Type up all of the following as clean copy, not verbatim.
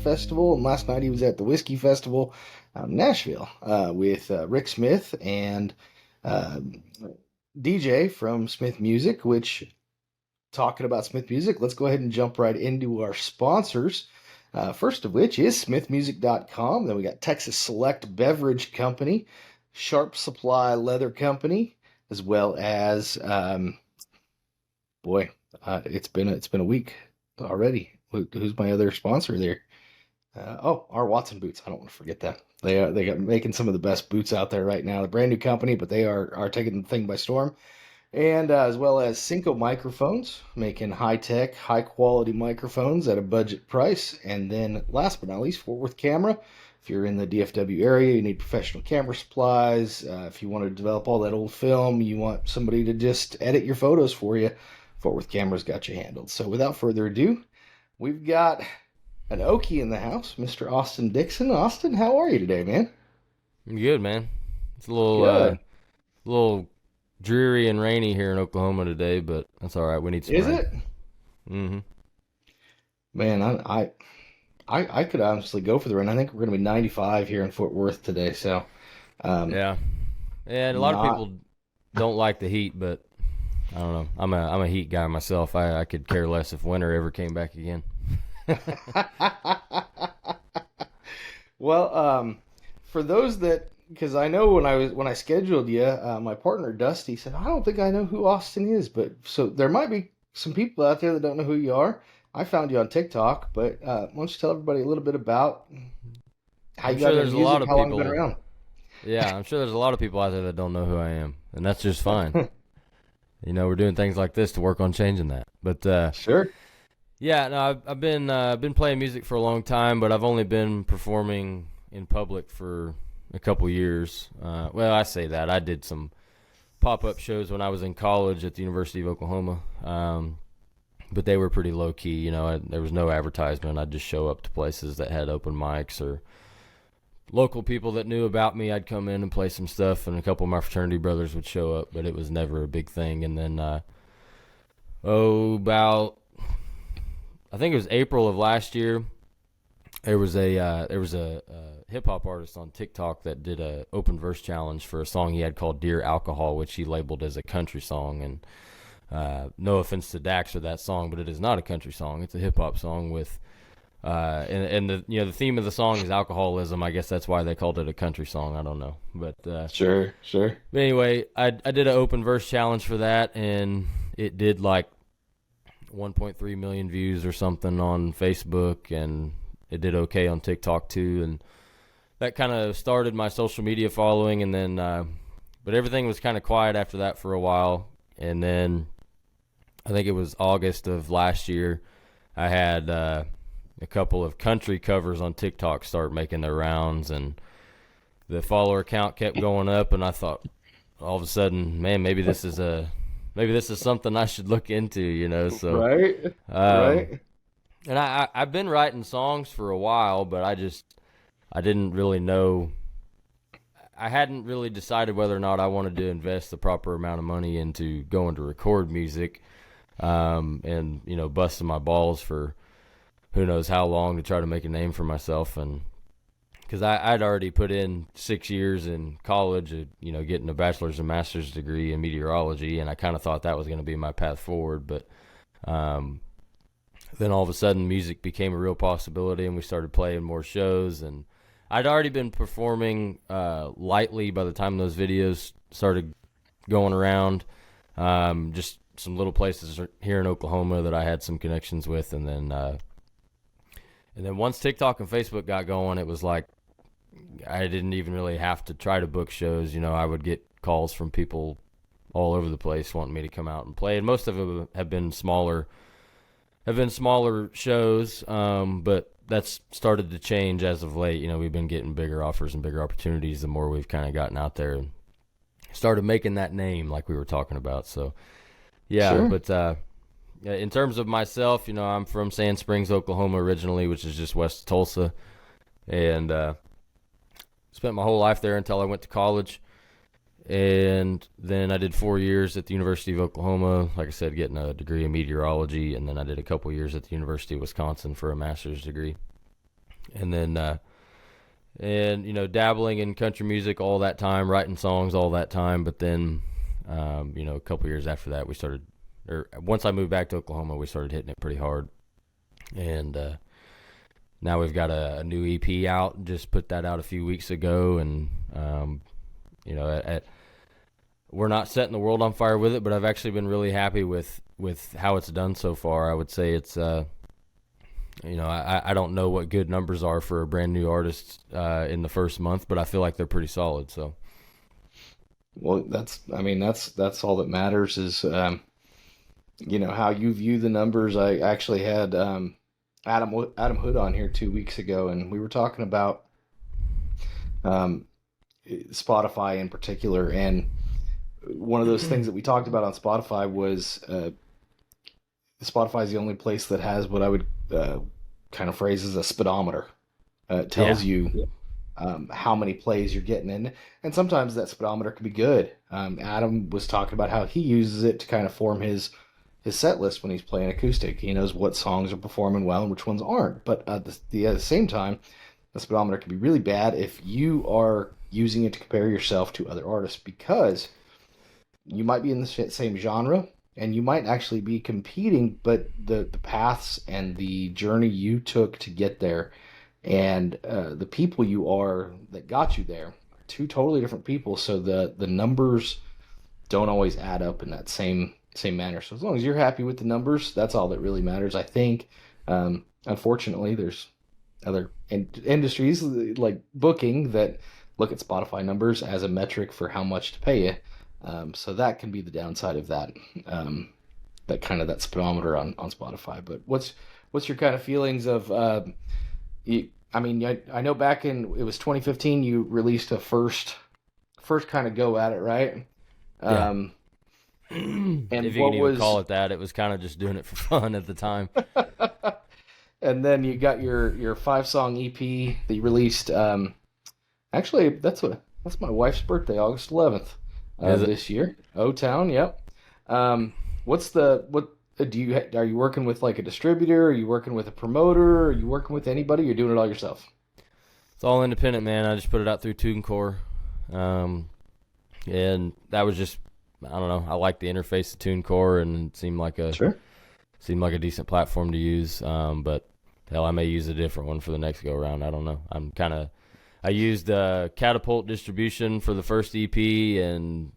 Festival, and last night he was at the Whiskey Festival out in Nashville with Rick Smith and uh, DJ from Smith Music. Which, talking about Smith Music, let's go ahead and jump right into our sponsors. First of which is smithmusic.com. Then we got Texas Select Beverage Company, Sharp Supply Leather Company, as well as it's been a week already. Who's my other sponsor there? Our Watson Boots. I don't want to forget that. They got making some of the best boots out there right now. A brand new company, but they are taking the thing by storm. And as well as Cinco Microphones, making high-tech, high-quality microphones at a budget price. And then last but not least, Fort Worth Camera. If you're in the DFW area, you need professional camera supplies. If you want to develop all that old film, you want somebody to just edit your photos for you, Fort Worth Camera's got you handled. So without further ado, we've got an Okie in the house, Mr. Austin Dixon. Austin, how are you today, man? I'm good, man. It's a little dreary and rainy here in Oklahoma today, but that's all right. We need some rain. Is it? Mm-hmm. Man, I could honestly go for the rain. I think we're going to be 95 here in Fort Worth today. So, yeah, and a lot of people don't like the heat, but I don't know. I'm a heat guy myself. I could care less if winter ever came back again. Well, for those that, because I know when I scheduled you, my partner Dusty said, I don't think I know who Austin is, but so there might be some people out there that don't know who you are. I found you on TikTok, but why don't you tell everybody a little bit about how you got into music, how long you've been around? Yeah, I'm sure there's a lot of people out there that don't know who I am, and that's just fine. We're doing things like this to work on changing that. But sure. Yeah, no, I've been playing music for a long time, but I've only been performing in public for a couple years. Well, I say that. I did some pop-up shows when I was in college at the University of Oklahoma, but they were pretty low-key. There was no advertisement. I'd just show up to places that had open mics or local people that knew about me. I'd come in and play some stuff, and a couple of my fraternity brothers would show up, but it was never a big thing. And then, I think it was April of last year, there was a hip hop artist on TikTok that did a open verse challenge for a song he had called "Dear Alcohol," which he labeled as a country song. And no offense to Dax or that song, but it is not a country song. It's a hip hop song with and the theme of the song is alcoholism. I guess that's why they called it a country song. I don't know, but Sure. But anyway, I did an open verse challenge for that, and it did like 1.3 million views or something on Facebook, and it did okay on TikTok too, and that kind of started my social media following. And then but everything was kind of quiet after that for a while, and then I think it was August of last year, I had a couple of country covers on TikTok start making their rounds, and the follower count kept going up, and I thought all of a sudden, man, maybe this is something I should look into, so. Right. Right. And I've been writing songs for a while, but I didn't really know. I hadn't really decided whether or not I wanted to invest the proper amount of money into going to record music, and, busting my balls for who knows how long to try to make a name for myself. And because I'd already put in 6 years in college, getting a bachelor's and master's degree in meteorology, and I kind of thought that was going to be my path forward. But then all of a sudden, music became a real possibility, and we started playing more shows. And I'd already been performing lightly by the time those videos started going around, just some little places here in Oklahoma that I had some connections with, and then once TikTok and Facebook got going, it was like I didn't even really have to try to book shows. I would get calls from people all over the place wanting me to come out and play, and most of them have been smaller shows, but that's started to change as of late. We've been getting bigger offers and bigger opportunities the more we've kind of gotten out there and started making that name like we were talking about. So yeah, Sure. but in terms of myself, I'm from Sand Springs, Oklahoma originally, which is just west of Tulsa, and spent my whole life there until I went to college. And then I did 4 years at the University of Oklahoma, like I said, getting a degree in meteorology. And then I did a couple years at the University of Wisconsin for a master's degree. And then, dabbling in country music all that time, writing songs all that time. But then, a couple years after that, once I moved back to Oklahoma, we started hitting it pretty hard. And now we've got a new EP out, just put that out a few weeks ago. And, we're not setting the world on fire with it, but I've actually been really happy with how it's done so far. I would say it's, I don't know what good numbers are for a brand new artist in the first month, but I feel like they're pretty solid. So, Well, that's all that matters is, how you view the numbers. I actually had Adam Hood on here 2 weeks ago, and we were talking about Spotify in particular. And one of those things that we talked about on Spotify was Spotify is the only place that has what I would kind of phrase as a speedometer. It tells you how many plays you're getting in, and sometimes that speedometer can be good. Adam was talking about how he uses it to kind of form his set list when he's playing acoustic. He knows what songs are performing well and which ones aren't. But at the same time, the speedometer can be really bad if you are using it to compare yourself to other artists, because you might be in the same genre and you might actually be competing, but the paths and the journey you took to get there and the people you are that got you there are two totally different people. So the numbers don't always add up in that same manner. So as long as you're happy with the numbers, that's all that really matters, I think. Unfortunately, there's other industries like booking that look at Spotify numbers as a metric for how much to pay you. So that can be the downside of that, that speedometer on Spotify. But what's your kind of feelings of, I know back in, it was 2015, you released a first kind of go at it, right? yeah. And If you what can even was, call it that, it was kind of just doing it for fun at the time. and then you got your 5-song EP that you released. Actually, that's my wife's birthday, August 11th. Is it? This year. O-Town, yep. What are you working with like a distributor? Are you working with a promoter? Are you working with anybody? You're doing it all yourself? It's all independent, man. I just put it out through TuneCore. And that was just, I don't know, I like the interface of TuneCore, and it seemed like a decent platform to use. But hell, I may use a different one for the next go around. I don't know. I used Catapult Distribution for the first EP, and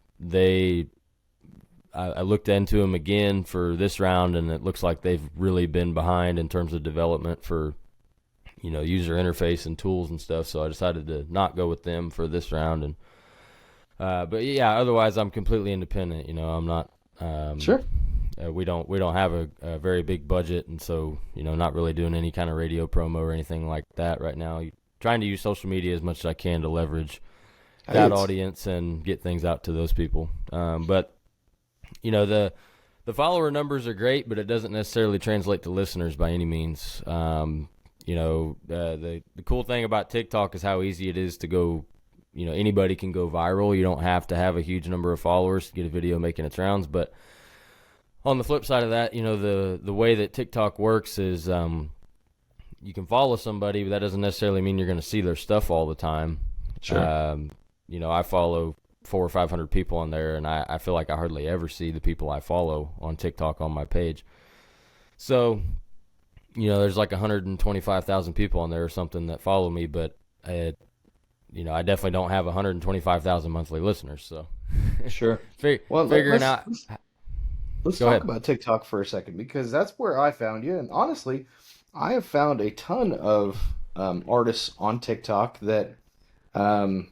I looked into them again for this round, and it looks like they've really been behind in terms of development for, user interface and tools and stuff. So I decided to not go with them for this round. And but yeah, otherwise I'm completely independent. I'm not. Sure. We don't have a very big budget, and so not really doing any kind of radio promo or anything like that right now. Trying to use social media as much as I can to leverage that audience and get things out to those people. But the follower numbers are great, but it doesn't necessarily translate to listeners by any means. The cool thing about TikTok is how easy it is to go. Anybody can go viral. You don't have to have a huge number of followers to get a video making its rounds. But on the flip side of that, the way that TikTok works is you can follow somebody, but that doesn't necessarily mean you're going to see their stuff all the time. Sure. I follow 400 or 500 people on there, and I feel like I hardly ever see the people I follow on TikTok on my page. So, there's like 125,000 people on there or something that follow me, but I definitely don't have 125,000 monthly listeners. So, Sure. figuring out. let's Go talk ahead. about TikTok for a second because that's where I found you. And honestly, I have found a ton of artists on TikTok that um,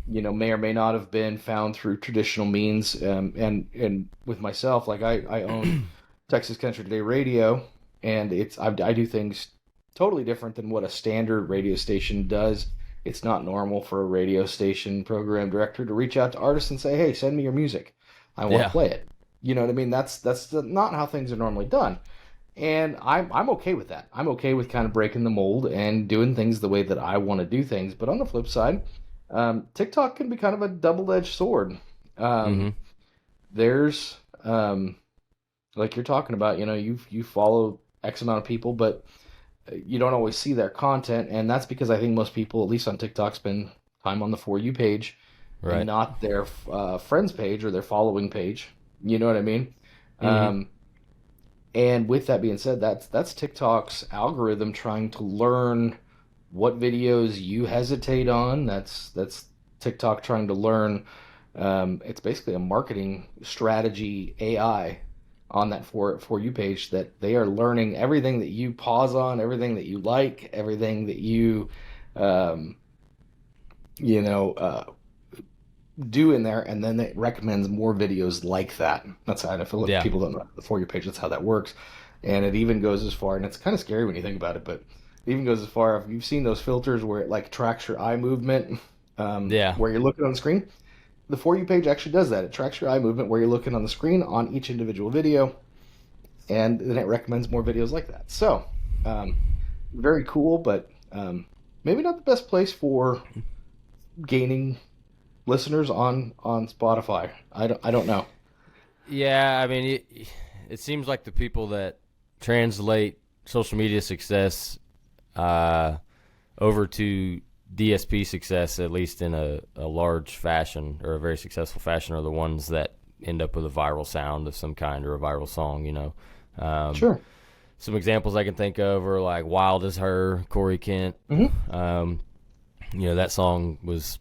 may or may not have been found through traditional means. And with myself, like I own Texas Country Today Radio, and I do things totally different than what a standard radio station does. It's not normal for a radio station program director to reach out to artists and say, "Hey, send me your music. I want to Yeah. play it." You know what I mean? That's not how things are normally done. And I'm okay with that. I'm okay with kind of breaking the mold and doing things the way that I want to do things. But on the flip side, TikTok can be kind of a double-edged sword. Mm-hmm. Um, there's like you're talking about, you follow X amount of people, but you don't always see their content, and that's because I think most people, at least on TikTok, spend time on the For You page and Right. not their friends page or their following page. You know what I mean? Mm-hmm. Um, and with that being said, that's TikTok's algorithm trying to learn what videos you hesitate on. That's TikTok trying to learn. It's basically a marketing strategy AI on that for you page that they are learning everything that you pause on, everything that you like, everything that um, you know, do in there, and then it recommends more videos like that. That's how I feel like Yeah. people don't know the For You page. That's how that works. And it even goes as far, and it's kind of scary when you think about it, but it even goes as far if you've seen those filters where it like tracks your eye movement, Yeah. where you're looking on the screen. The For You page actually does that. It tracks your eye movement where you're looking on the screen on each individual video, and then it recommends more videos like that. So, um, very cool, but maybe not the best place for gaining listeners on Spotify. I don't know. Yeah. I mean, it seems like the people that translate social media success uh, over to DSP success, at least in a large fashion or a very successful fashion, are the ones that end up with a viral sound of some kind or a viral song, Um, Sure. some examples I can think of are like Wild as Her, Corey Kent. Hmm. Um, that song was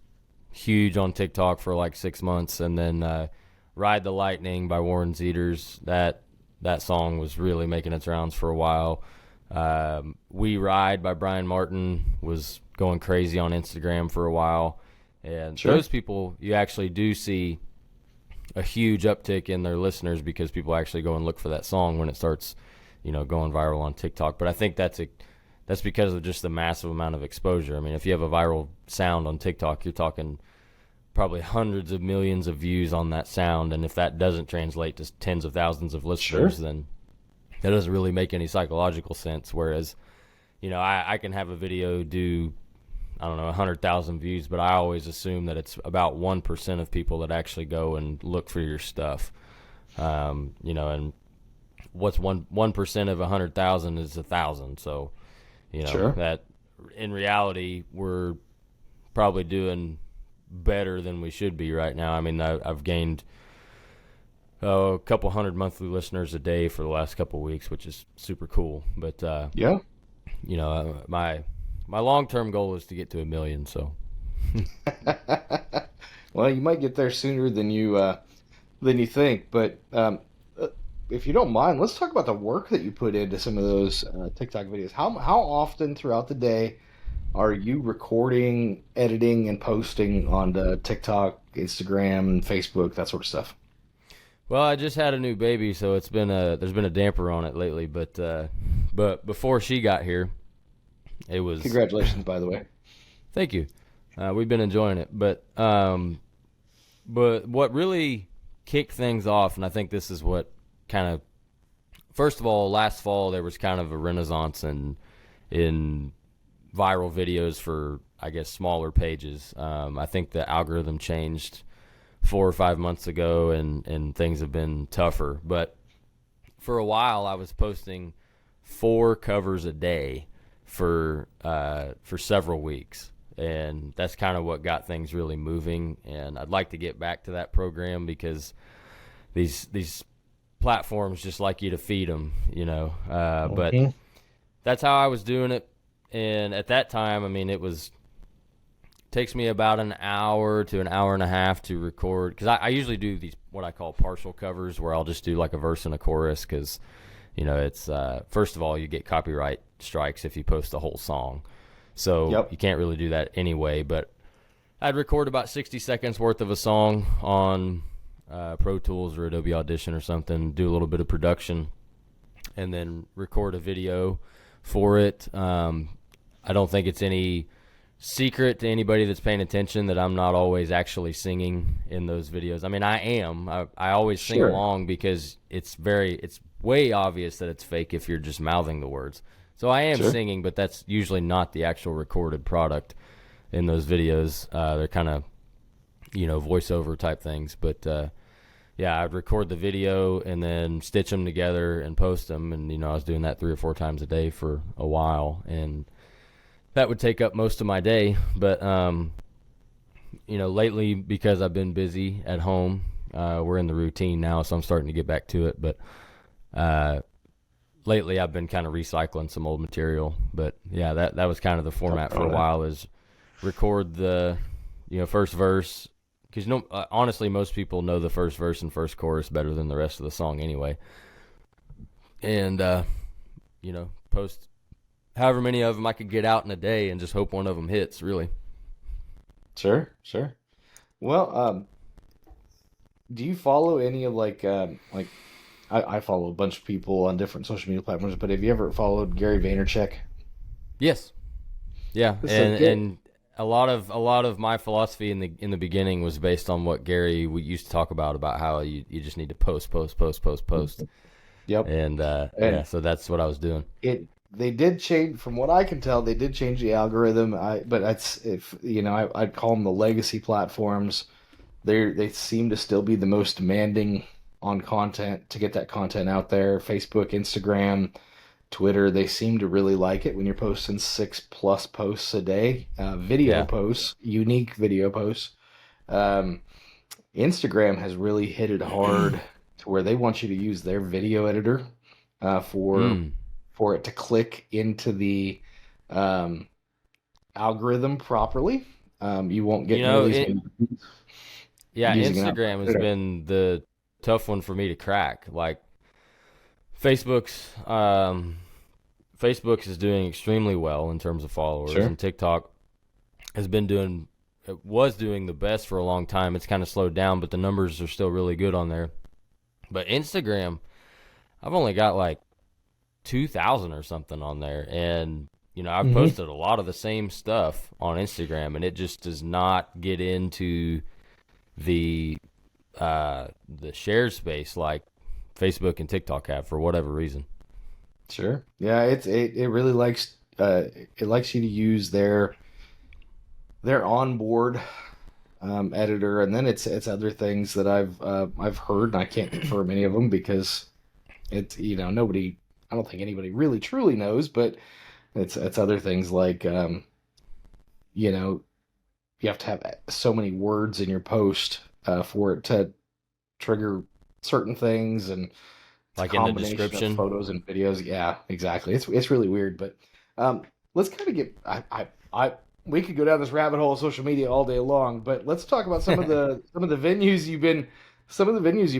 huge on TikTok for like 6 months. And then Ride the Lightning by Warren Zeders, that song was really making its rounds for a while. We Ride by Brian Martin was going crazy on Instagram for a while. And Sure. those people, you actually do see a huge uptick in their listeners because people actually go and look for that song when it starts, going viral on TikTok. But I think that's because of just the massive amount of exposure. I mean, if you have a viral sound on TikTok, you're talking probably hundreds of millions of views on that sound, and if that doesn't translate to tens of thousands of Sure. listeners, then that doesn't really make any psychological sense. Whereas, I can have a video do, I don't know, 100,000 views, but I always assume that it's about 1% of people that actually go and look for your stuff. And what's 1% of 100,000 is 1,000. So, Sure. that in reality, we're probably doing better than we should be right now. I mean, I've gained a couple hundred monthly listeners a day for the last couple of weeks, which is super cool. But Yeah. my long term goal is to get to 1 million. So Well, you might get there sooner than you think, but uh, if you don't mind, let's talk about the work that you put into some of those TikTok videos. How often throughout the day are you recording, editing, and posting on the TikTok, Instagram, Facebook, that sort of stuff? well, I just had a new baby, so there's been a damper on it lately. But before she got here, it was Congratulations, by the way. thank you. We've been enjoying it, but what really kicked things off, and I think this is what kind of, first of all, last fall there was kind of a renaissance in viral videos for, I guess, smaller pages. I think the algorithm changed 4 or 5 months ago, and things have been tougher. But for a while, I was posting 4 covers a day for several weeks, and that's kind of what got things really moving. And I'd like to get back to that program because these platforms just like you to feed them, But Hmm. that's how I was doing it. And at that time, I mean, takes me about an hour to an hour and a half to record, because I usually do these what I call partial covers, where I'll just do like a verse and a chorus, because it's first of all, you get copyright strikes if you post the whole song, so Yep. you can't really do that anyway. But I'd record about 60 seconds worth of a song on Pro Tools or Adobe Audition or something, do a little bit of production, and then record a video for it. I don't think it's any secret to anybody that's paying attention that I'm not always actually singing in those videos. I mean, I am. I always sing Sure. along, because it's way obvious that it's fake if you're just mouthing the words. So I am Sure. singing, but that's usually not the actual recorded product in those videos. They're kind of, voiceover type things. But yeah, I'd record the video and then stitch them together and post them. And, I was doing that 3 or 4 times a day for a while. And that would take up most of my day. But, lately, because I've been busy at home, we're in the routine now, so I'm starting to get back to it. But lately, I've been kind of recycling some old material. But, yeah, that was kind of the format for a while, is record the, first verse. Because, honestly, most people know the first verse and first chorus better than the rest of the song anyway. And, post however many of them I could get out in a day and just hope one of them hits, really. Sure. Sure. Well, do you follow any of like I follow a bunch of people on different social media platforms, but have you ever followed Gary Vaynerchuk? Yes. Yeah. So And a lot of my philosophy in the beginning was based on what Gary we used to talk about how you just need to post. Yep. And And so that's what I was doing. they did change, from what I can tell, they did change the algorithm. But that's, if I'd call them the legacy platforms. They seem to still be the most demanding on content, to get that content out there. Facebook, Instagram, Twitter, they seem to really like it when you're posting 6+ posts a day, video Yeah. posts, unique video posts. Um, Instagram has really hit it hard to where they want you to use their video editor for Mm. it to click into the um, algorithm properly. You won't get nearly as It many views Yeah, using an Instagram has editor. been the tough one for me to crack. Like Facebook's Facebook is doing extremely well in terms of followers, Sure. and TikTok has been doing it was doing the best for a long time. It's kind of slowed down, but the numbers are still really good on there. But Instagram, I've only got like 2,000 or something on there, and I've Hmm. posted a lot of the same stuff on Instagram, and it just does not get into the share space like Facebook and TikTok have, for whatever reason. Sure. Yeah, it really likes it likes you to use their onboard editor, and then it's other things that I've heard, and I can't confirm any of them because it's nobody, I don't think anybody really truly knows, but it's other things like you know you have to have so many words in your post for it to trigger certain things, and it's a Like in the combination of description. photos and videos. Yeah, exactly. It's really weird, but um, let's kind of get I we could go down this rabbit hole of social media all day long, but let's talk about some of the venues you've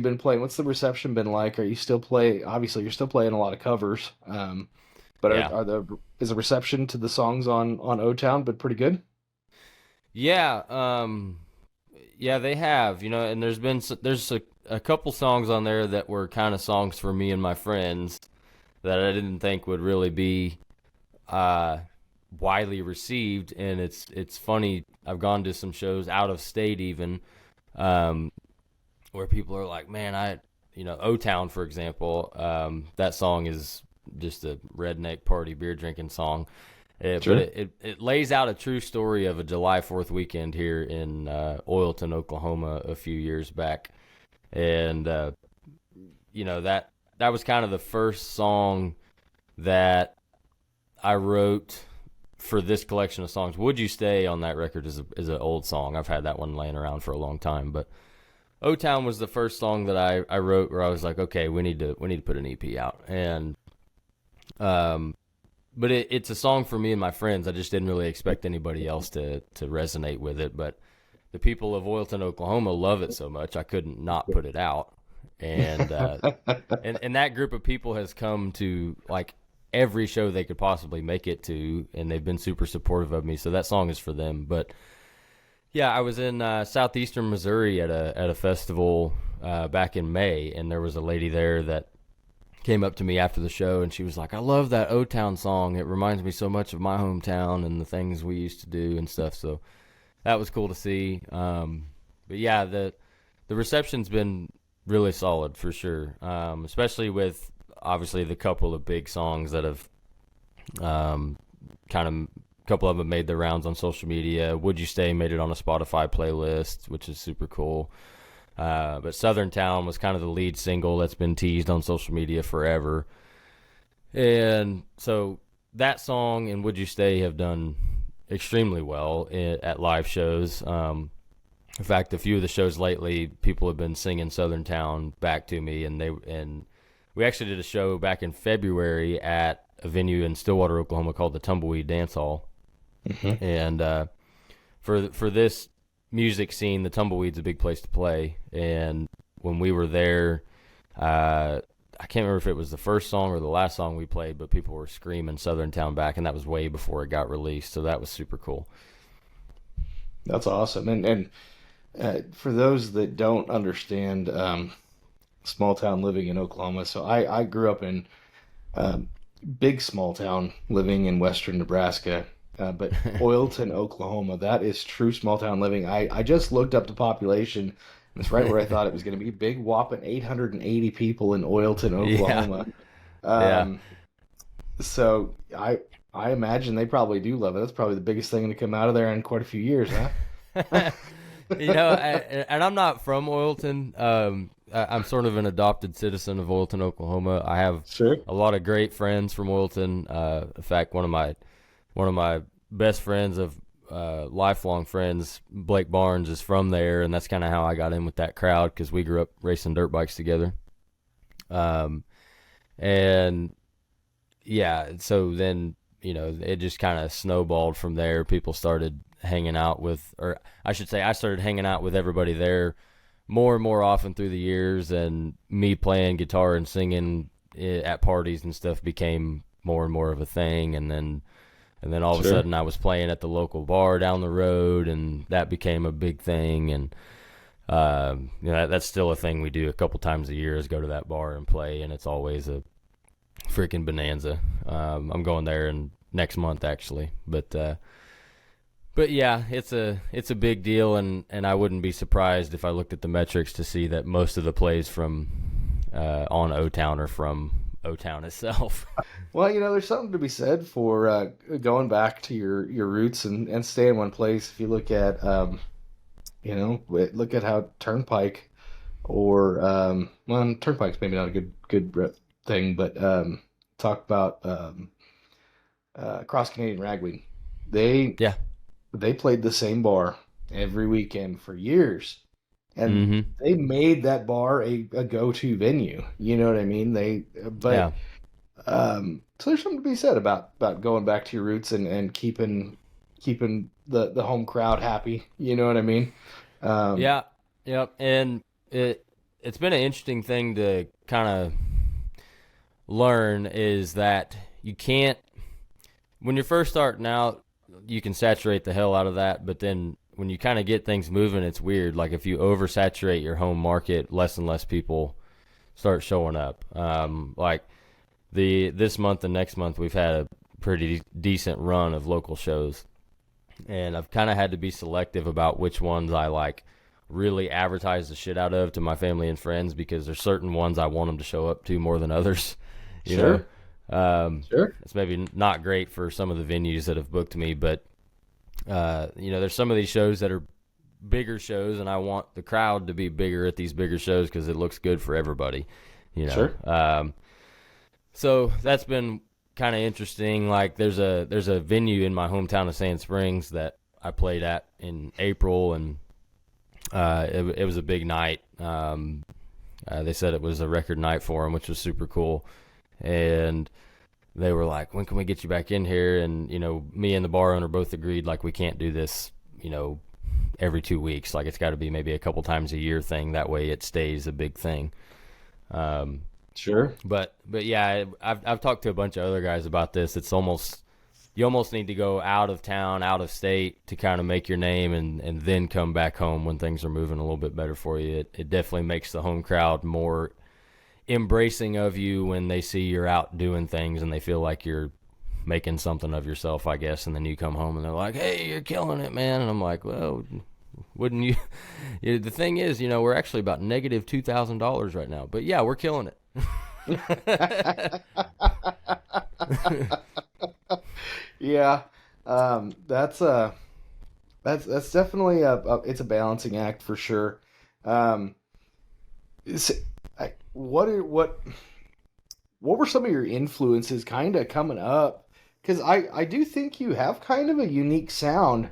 been playing. What's the reception been like? Are you still play? Obviously, you're still playing a lot of covers, but Yeah. is the reception to the songs on O Town been pretty good? Yeah, yeah, they have, and there's a couple songs on there that were kind of songs for me and my friends that I didn't think would really be uh, widely received, and it's funny. I've gone to some shows out of state even, um, where people are like, "Man, O Town, for example, that song is just a redneck party beer drinking song." But Sure. it lays out a true story of a July 4th weekend here in Oilton, Oklahoma, a few years back, and that was kind of the first song that I wrote for this collection of songs. "Would You Stay" on that record is an old song. I've had that one laying around for a long time, but O Town was the first song that I wrote where I was like, okay, we need to put an EP out, and um but it's a song for me and my friends. I just didn't really expect anybody else to resonate with it. But the people of Oilton, Oklahoma love it so much I couldn't not put it out. And and that group of people has come to like every show they could possibly make it to, and they've been super supportive of me. So that song is for them. But yeah, I was in southeastern Missouri at a festival back in May, and there was a lady there that came up to me after the show, and she was like, "I love that O-Town song. It reminds me so much of my hometown and the things we used to do and stuff." So that was cool to see. But yeah, the reception's been really solid for sure, especially with obviously the couple of big songs that have kind of couple of them made their rounds on social media. Would You Stay made it on a Spotify playlist, which is super cool. But Southern Town was kind of the lead single that's been teased on social media forever. And so that song and Would You Stay have done extremely well at live shows. In fact, a few of the shows lately, people have been singing Southern Town back to me, and we actually did a show back in February at a venue in Stillwater, Oklahoma called the Tumbleweed Dance Hall. Mm-hmm. And for this music scene, the Tumbleweed's a big place to play. And when we were there, I can't remember if it was the first song or the last song we played, but people were screaming Southern Town back, and that was way before it got released. So that was super cool. That's awesome. And for those that don't understand small town living in Oklahoma, so I grew up in big small town living in western Nebraska. But Oilton, Oklahoma, that is true small town living. I just looked up the population, and it's right where I thought it was going to be. Big whopping 880 people in Oilton, Oklahoma. Yeah. So I imagine they probably do love it. That's probably the biggest thing to come out of there in quite a few years, huh? And I'm not from Oilton. I'm sort of an adopted citizen of Oilton, Oklahoma. I have a lot of great friends from Oilton. In fact, one of my best friends of lifelong friends, Blake Barnes, is from there, and that's kind of how I got in with that crowd because we grew up racing dirt bikes together. And yeah, so then it just kind of snowballed from there. People started hanging out with, or I should say, I started hanging out with everybody there more and more often through the years, and me playing guitar and singing at parties and stuff became more and more of a thing, and then all of a sudden I was playing at the local bar down the road, and that became a big thing. And that's still a thing we do a couple times a year, is go to that bar and play, and it's always a freaking bonanza. I'm going there next month actually, but yeah, it's a big deal, and I wouldn't be surprised if I looked at the metrics to see that most of the plays from on O-Town are from O-Town itself. Well, there's something to be said for going back to your roots and stay in one place. If you look at look at how Turnpike or Turnpike's maybe not a good thing, but talk about Cross Canadian Ragweed. They played the same bar every weekend for years, and they made that bar a go-to venue. You know what I mean? So there's something to be said about going back to your roots and keeping the home crowd happy. You know what I mean? And it's been an interesting thing to kind of learn, is that you can't, when you're first starting out, you can saturate the hell out of that, but then when you kind of get things moving, it's weird. Like if you oversaturate your home market, less and less people start showing up. Like this month and next month, we've had a pretty decent run of local shows, and I've kind of had to be selective about which ones I like really advertise the shit out of to my family and friends, because there's certain ones I want them to show up to more than others. You know? It's maybe not great for some of the venues that have booked me, but there's some of these shows that are bigger shows, and I want the crowd to be bigger at these bigger shows because it looks good for everybody. So that's been kind of interesting. Like there's a venue in my hometown of Sand Springs that I played at in April, and it was a big night. They said it was a record night for them, which was super cool. And they were like, "When can we get you back in here?" And me and the bar owner both agreed, like, we can't do this every 2 weeks. Like, it's got to be maybe a couple times a year thing. That way it stays a big thing. Sure. But yeah, I've talked to a bunch of other guys about this. It's almost, you almost need to go out of town, out of state to kind of make your name, and then come back home when things are moving a little bit better for you. It definitely makes the home crowd more embracing of you when they see you're out doing things and they feel like you're making something of yourself, I guess. And then you come home and they're like, "Hey, you're killing it, man." And I'm like, "Well, wouldn't you?" The thing is, we're actually about negative $2,000 right now, but yeah, we're killing it. Yeah, that's definitely it's a balancing act for sure. Um, what were some of your influences kind of coming up? Because I do think you have kind of a unique sound.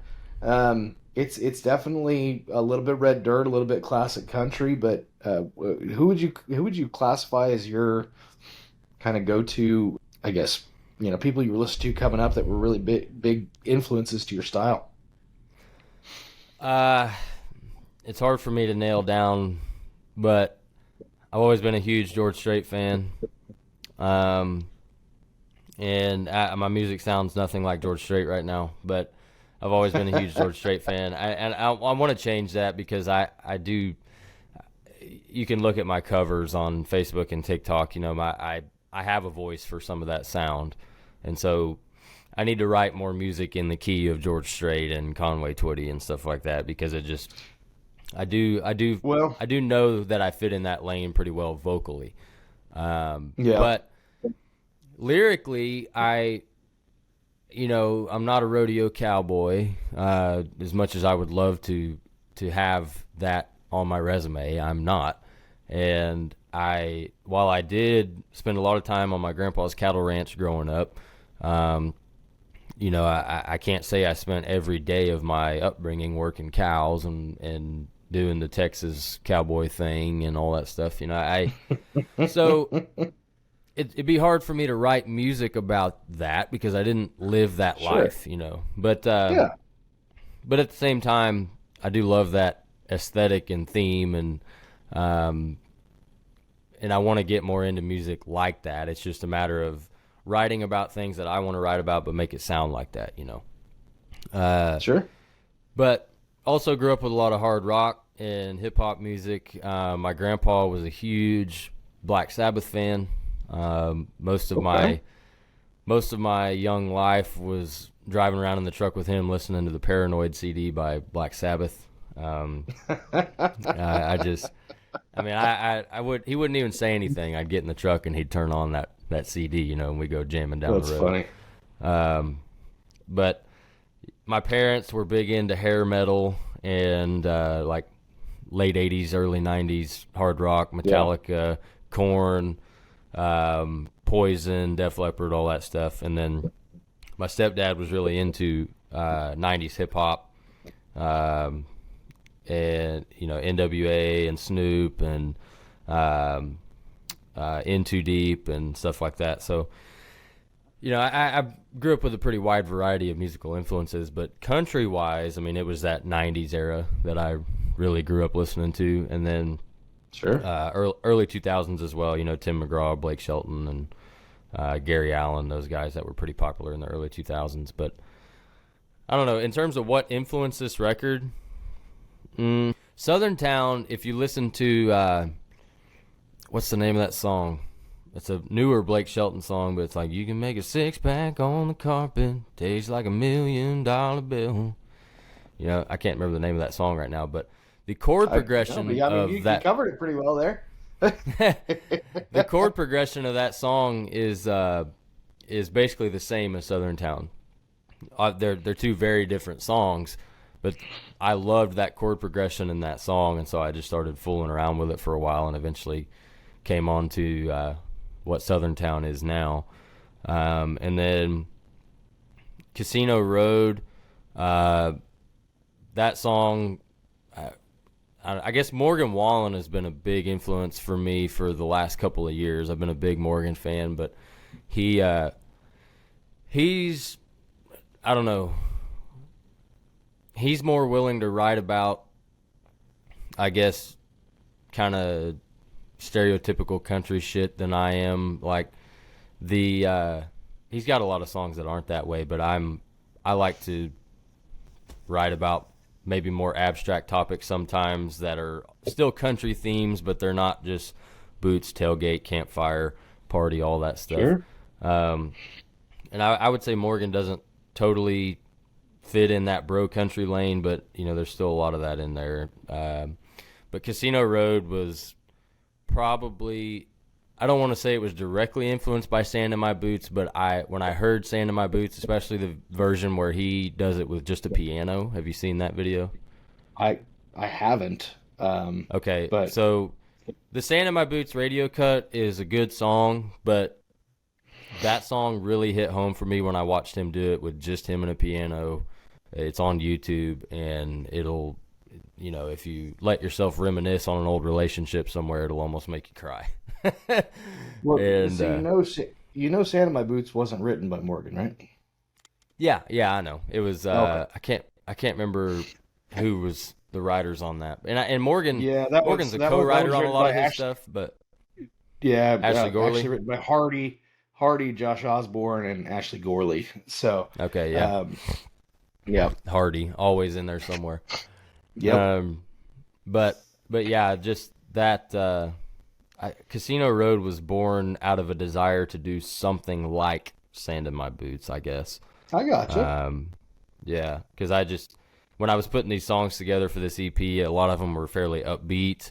It's definitely a little bit red dirt, a little bit classic country, but who would you classify as your kind of go to? I guess people you were listening to coming up that were really big influences to your style. Uh, it's hard for me to nail down, but I've always been a huge George Strait fan. Um, and my music sounds nothing like George Strait right now, but I've always been a huge George Strait fan. I want to change that because I do. You can look at my covers on Facebook and TikTok. I have a voice for some of that sound, and so I need to write more music in the key of George Strait and Conway Twitty and stuff like that, because it just Well, I do know that I fit in that lane pretty well vocally. yeah, But lyrically, I'm not a rodeo cowboy. As much as I would love to have that on my resume, I'm not. And while I did spend a lot of time on my grandpa's cattle ranch growing up, I can't say I spent every day of my upbringing working cows and doing the Texas cowboy thing and all that stuff. So it'd be hard for me to write music about that because I didn't live that sure, life. But yeah, but at the same time, I do love that aesthetic and theme, um, and I want to get more into music like that. It's just a matter of writing about things that I want to write about, but make it sound like that. sure, But also grew up with a lot of hard rock and hip hop music. My grandpa was a huge Black Sabbath fan. Most of okay. my young life was driving around in the truck with him, listening to the Paranoid CD by Black Sabbath. I just, I mean, I would, he wouldn't even say anything. I'd get in the truck and he'd turn on that CD, and we go jamming down That's the road. funny. But my parents were big into hair metal and like late '80s, early '90s hard rock, Yeah. Metallica, Korn, Poison, Def Leppard, all that stuff. And then my stepdad was really into '90s hip hop, and NWA and Snoop and In Too Deep and stuff like that. So I grew up with a pretty wide variety of musical influences, but country wise, I mean, it was that '90s era that I really grew up listening to, and then Sure. early 2000s as well. Tim McGraw, Blake Shelton, and Gary Allen, those guys that were pretty popular in the early 2000s. But I don't know, in terms of what influenced this record, Southern Town, if you listen to, what's the name of that song? It's a newer Blake Shelton song, but it's like, you can make a six-pack on the carpet, tastes like $1 million bill. I can't remember the name of that song right now, but the chord No, but progression yeah, I mean, of you that covered it pretty well there. the chord progression of that song is basically the same as Southern Town. They're two very different songs, but I loved that chord progression in that song, and so I just started fooling around with it for a while, and eventually came on to what Southern Town is now. And then Casino Road, that song, I guess Morgan Wallen has been a big influence for me for the last couple of years. I've been a big Morgan fan, but he's, I don't know, he's more willing to write about, I guess, kind of stereotypical country shit than I am. Like he's got a lot of songs that aren't that way, but I like to write about maybe more abstract topics sometimes that are still country themes, but they're not just boots, tailgate, campfire, party, all that stuff. Sure. Um, and I would say Morgan doesn't totally fit in that bro country lane, but there's still a lot of that in there. But Casino Road was probably, I don't want to say it was directly influenced by Sand in My Boots, but when I heard Sand in My Boots, especially the version where he does it with just a piano. Have you seen that video? I haven't. Okay, But so the Sand in My Boots radio cut is a good song, but that song really hit home for me when I watched him do it with just him and a piano. It's on YouTube, and it'll, if you let yourself reminisce on an old relationship somewhere, it'll almost make you cry. well, And so "Sand in My Boots" wasn't written by Morgan, right? yeah, I know. It was Okay. I can't remember who was the writers on that. And Morgan Yeah, Morgan's a that co-writer was on a written lot by of his Ashley. stuff, but Yeah, Ashley actually Gorley. written by Hardy, Josh Osborne, and Ashley Gorley. So, Okay, yeah. um, yeah, Hardy, always in there somewhere. yep. Um, but yeah, just that Casino Road was born out of a desire to do something like Sand in My Boots, I guess. I gotcha. Um, yeah, because when I was putting these songs together for this EP, a lot of them were fairly upbeat.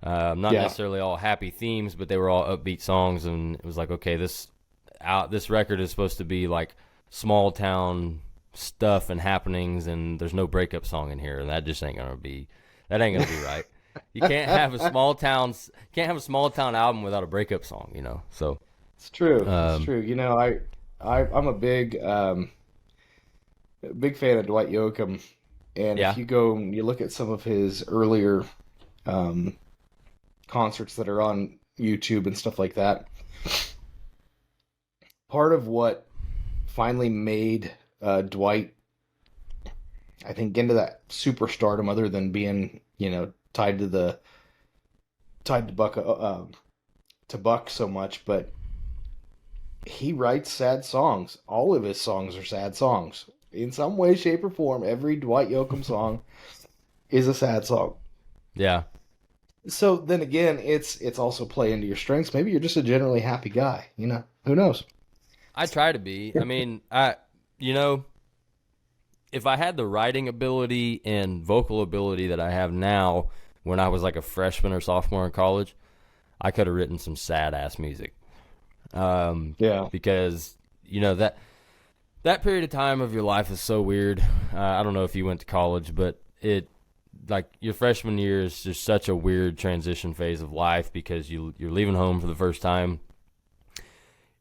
Not Yeah. necessarily all happy themes, but they were all upbeat songs, and it was like, okay, this record is supposed to be like small town stuff and happenings, and there's no breakup song in here, and that ain't gonna be right. You can't have a small town album without a breakup song. So, It's true. It's um, true. I'm a big fan of Dwight Yoakam, and if yeah, you go and you look at some of his earlier um, concerts that are on YouTube and stuff like that, part of what finally made Dwight, I think, into that superstardom, other than being, tied to Buck so much, but he writes sad songs. All of his songs are sad songs. In some way, shape, or form, every Dwight Yoakam song is a sad song. yeah. So then again, it's also play into your strengths. Maybe you're just a generally happy guy. Who knows? I try to be. I mean, you know, if I had the writing ability and vocal ability that I have now, when I was like a freshman or sophomore in college, I could have written some sad ass music. Yeah. Because that period of time of your life is so weird. I don't know if you went to college, but like your freshman year is just such a weird transition phase of life because you're leaving home for the first time.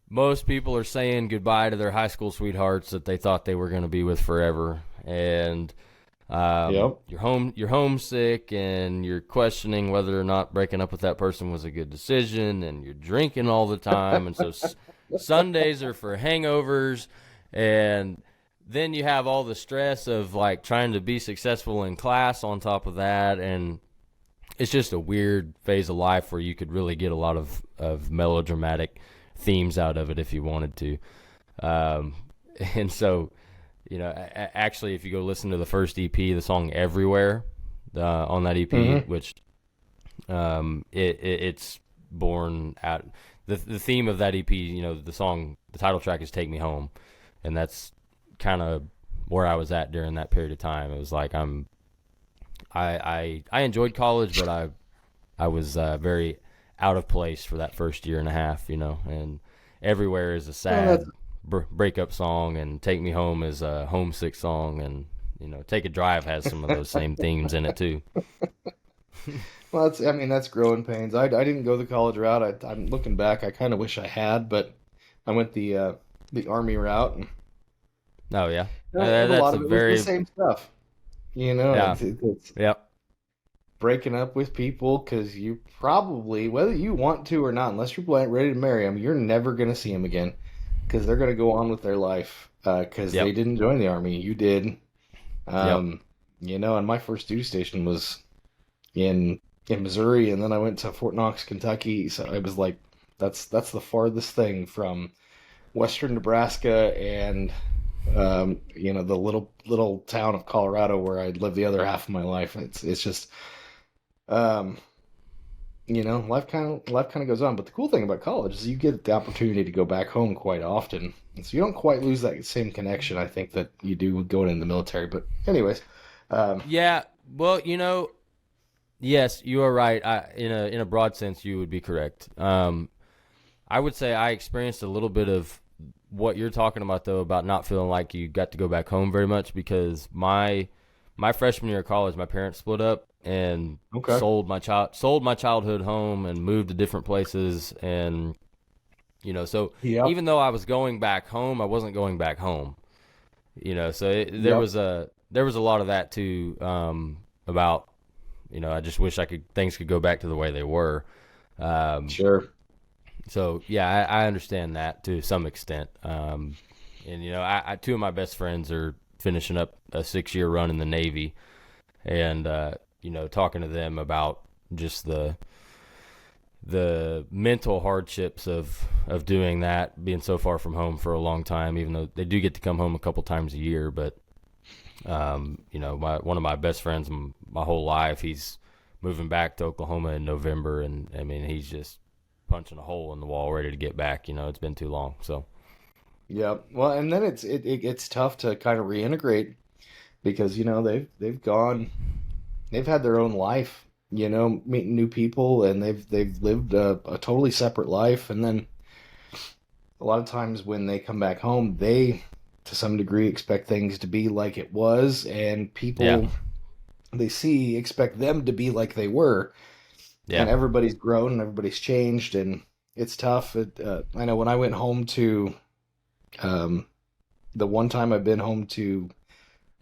Most people are saying goodbye to their high school sweethearts that they thought they were going to be with forever, and Yep. you're homesick, and you're questioning whether or not breaking up with that person was a good decision, and you're drinking all the time, and so Sundays are for hangovers, and then you have all the stress of like trying to be successful in class on top of that, and it's just a weird phase of life where you could really get a lot of melodramatic themes out of it if you wanted to. And so, actually, if you go listen to the first EP, the song "Everywhere" on that EP, Mm-hmm. which it's born out the theme of that EP. The title track is "Take Me Home," and that's kind of where I was at during that period of time. It was like I enjoyed college, but I was very out of place for that first year and a half, and "Everywhere" is a Well, that's sad breakup song, and "Take Me Home" is a homesick song, and "Take a Drive" has some of those same themes in it too. that's growing pains. I didn't go the college route. I'm looking back. I kind of wish I had, but I went the army route, and Oh yeah, a that's lot a of it was the very same stuff. yeah, It's yep, breaking up with people because you probably, whether you want to or not, unless you're ready to marry them, you're never going to see them again because they're going to go on with their life because they yep, didn't join the army. You did. yep. Um, And my first duty station was in Missouri, and then I went to Fort Knox, Kentucky. So it was like that's the farthest thing from western Nebraska and the little town of Colorado where I lived the other half of my life. It's just um, life kind of goes on. But the cool thing about college is you get the opportunity to go back home quite often, and so you don't quite lose that same connection. I think that you do going in the military. But anyways, um, Yeah, well, yes, you are right. In a broad sense, you would be correct. I would say I experienced a little bit of what you're talking about, though, about not feeling like you got to go back home very much, because my freshman year of college, my parents split up and okay, sold my childhood home and moved to different places. And so yep, even though I was going back home, I wasn't going back home. So there yep, was a lot of that too, about I just wish things could go back to the way they were. Um, sure, so yeah, I understand that to some extent. And two of my best friends are finishing up a 6-year run in the Navy, and talking to them about just the mental hardships of doing that, being so far from home for a long time, even though they do get to come home a couple times a year. But one of my best friends my whole life, he's moving back to Oklahoma in November, and I mean, he's just punching a hole in the wall, ready to get back. It's been too long. So yep. Well, and then it's tough to kind of reintegrate because they've had their own life, meeting new people, and they've lived a totally separate life. And then a lot of times when they come back home, they, to some degree, expect things to be like it was, and yeah, people they see expect them to be like they were. And yeah, everybody's grown and everybody's changed, and it's tough. I know when I went home to um, the one time I've been home to